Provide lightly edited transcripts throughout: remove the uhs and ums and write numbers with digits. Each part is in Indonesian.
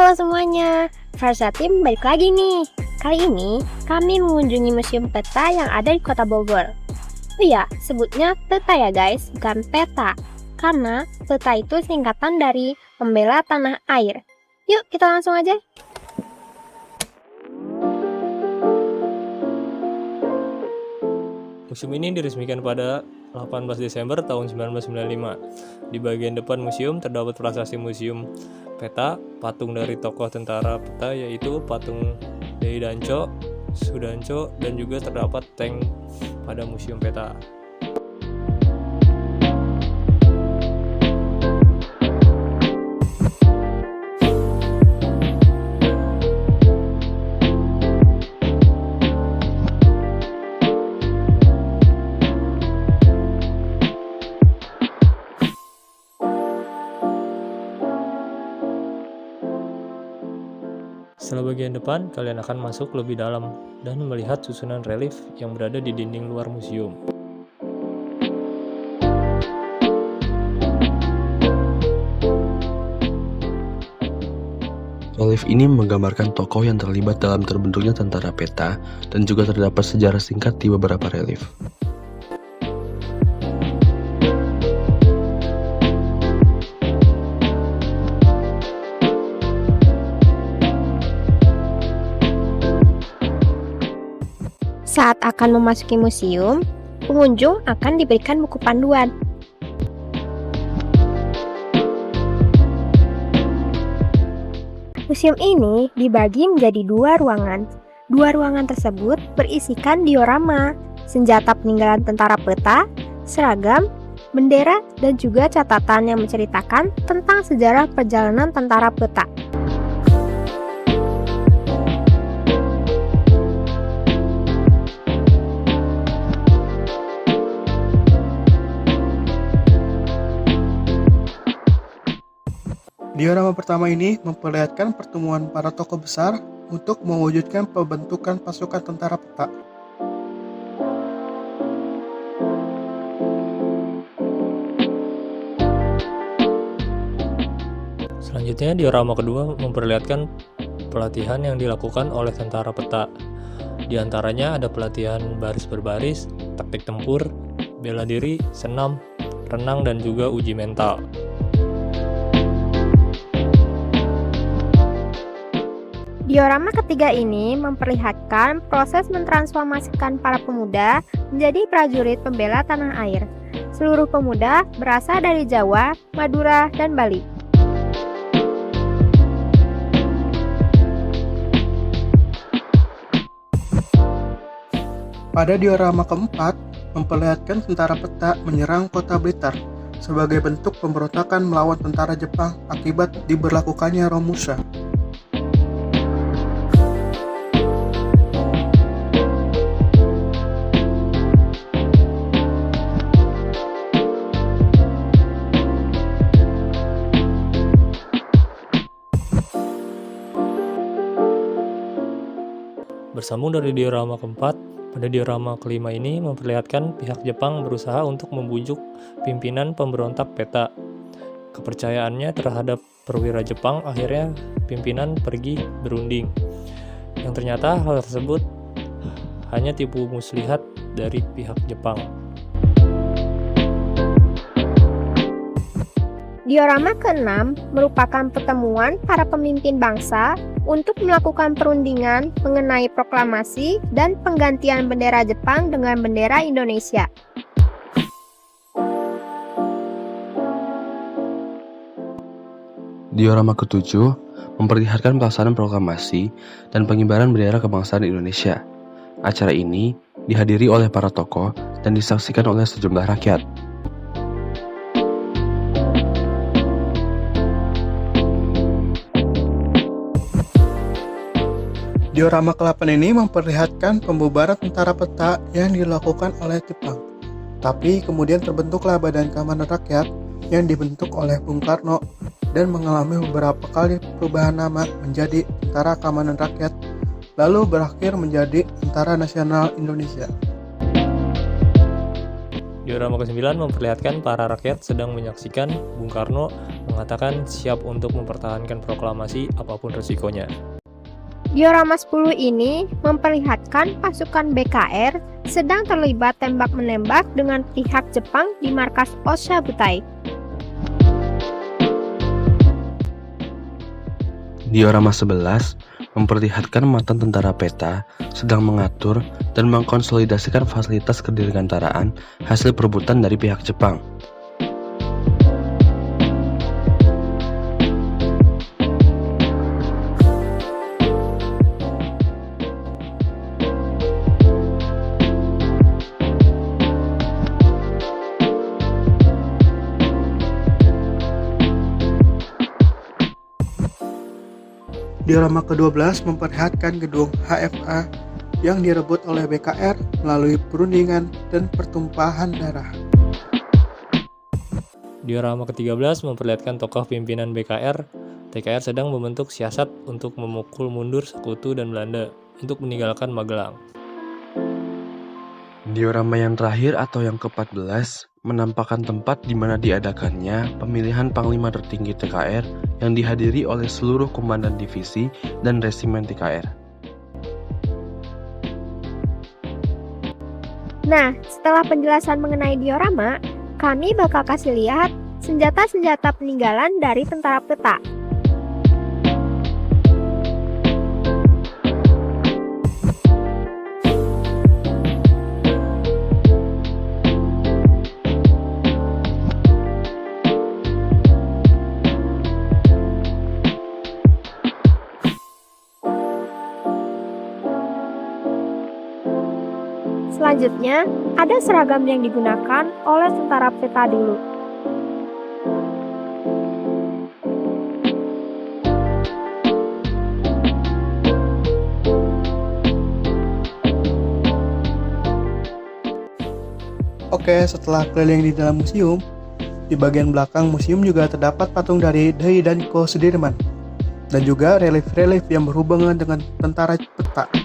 Halo semuanya, Versa Team balik lagi nih. Kali ini kami mengunjungi Museum Peta yang ada di Kota Bogor. Oh iya, sebutnya peta ya guys, bukan peta. Karena peta itu singkatan dari Pembela Tanah Air. Yuk kita langsung aja. Museum ini diresmikan pada 18 Desember tahun 1995. Di bagian depan museum terdapat prasasti museum peta, patung dari tokoh tentara peta yaitu patung Dai Danco, Sudanco, dan juga terdapat tank pada museum peta. Setelah bagian depan, kalian akan masuk lebih dalam dan melihat susunan relief yang berada di dinding luar museum. Relief ini menggambarkan tokoh yang terlibat dalam terbentuknya tentara peta dan juga terdapat sejarah singkat di beberapa relief. Saat akan memasuki museum, pengunjung akan diberikan buku panduan. Museum ini dibagi menjadi dua ruangan. Dua ruangan tersebut berisikan diorama, senjata peninggalan tentara peta, seragam, bendera, dan juga catatan yang menceritakan tentang sejarah perjalanan tentara peta. Diorama pertama ini memperlihatkan pertemuan para tokoh besar untuk mewujudkan pembentukan pasukan tentara peta. Selanjutnya, diorama kedua memperlihatkan pelatihan yang dilakukan oleh tentara peta. Di antaranya ada pelatihan baris berbaris, taktik tempur, bela diri, senam, renang, dan juga uji mental. Diorama ketiga ini memperlihatkan proses mentransformasikan para pemuda menjadi prajurit pembela tanah air. Seluruh pemuda berasal dari Jawa, Madura, dan Bali. Pada diorama keempat, memperlihatkan tentara peta menyerang kota Blitar sebagai bentuk pemberontakan melawan tentara Jepang akibat diberlakukannya Romusha. Bersambung dari diorama keempat, pada diorama kelima ini memperlihatkan pihak Jepang berusaha untuk membujuk pimpinan pemberontak peta. Kepercayaannya terhadap perwira Jepang akhirnya pimpinan pergi berunding. Yang ternyata hal tersebut hanya tipu muslihat dari pihak Jepang. Diorama keenam merupakan pertemuan para pemimpin bangsa untuk melakukan perundingan mengenai proklamasi dan penggantian bendera Jepang dengan bendera Indonesia. Diorama ketujuh memperlihatkan pelaksanaan proklamasi dan pengibaran bendera kebangsaan Indonesia. Acara ini dihadiri oleh para tokoh dan disaksikan oleh sejumlah rakyat. Diorama ke-8 ini memperlihatkan pembubaran tentara peta yang dilakukan oleh Jepang. Tapi kemudian terbentuklah Badan Keamanan Rakyat yang dibentuk oleh Bung Karno dan mengalami beberapa kali perubahan nama menjadi Tentara Keamanan Rakyat, lalu berakhir menjadi Tentara Nasional Indonesia. Diorama ke-9 memperlihatkan para rakyat sedang menyaksikan Bung Karno mengatakan siap untuk mempertahankan proklamasi apapun resikonya. Diorama 10 ini memperlihatkan pasukan BKR sedang terlibat tembak-menembak dengan pihak Jepang di markas Osha Butai. Diorama 11 memperlihatkan mantan tentara PETA sedang mengatur dan mengkonsolidasikan fasilitas kedirgantaraan hasil perebutan dari pihak Jepang. Diorama ke-12 memperlihatkan gedung HFA yang direbut oleh BKR melalui perundingan dan pertumpahan darah. Diorama ke-13 memperlihatkan tokoh pimpinan BKR. TKR sedang membentuk siasat untuk memukul mundur Sekutu dan Belanda untuk meninggalkan Magelang. Diorama yang terakhir atau yang ke-14 menampakkan tempat di mana diadakannya pemilihan Panglima tertinggi TKR yang dihadiri oleh seluruh komandan divisi dan resimen TKR. Nah, setelah penjelasan mengenai diorama, kami bakal kasih lihat senjata-senjata peninggalan dari tentara PETA. Selanjutnya, ada seragam yang digunakan oleh tentara PETA dulu. Oke, setelah keliling di dalam museum, di bagian belakang museum juga terdapat patung dari Dai dan Ko Sudirman, dan juga relief-relief yang berhubungan dengan tentara PETA.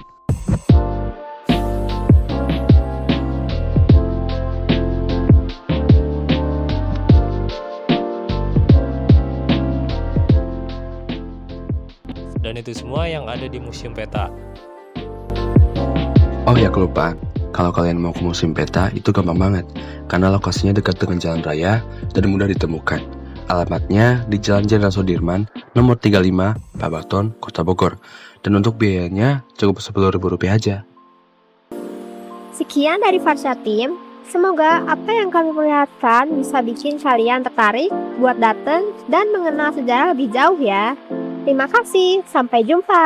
Dan itu semua yang ada di Museum PETA. Oh ya, kelupaan. Kalau kalian mau ke Museum PETA, itu gampang banget, karena lokasinya dekat dengan jalan raya dan mudah ditemukan. Alamatnya di Jalan Jenderal Sudirman, nomor 35, Babaton, Kota Bogor. Dan untuk biayanya cukup Rp10.000 aja. Sekian dari Farsha Team. Semoga apa yang kami perlihatkan bisa bikin kalian tertarik buat datang dan mengenal sejarah lebih jauh ya. Terima kasih, sampai jumpa.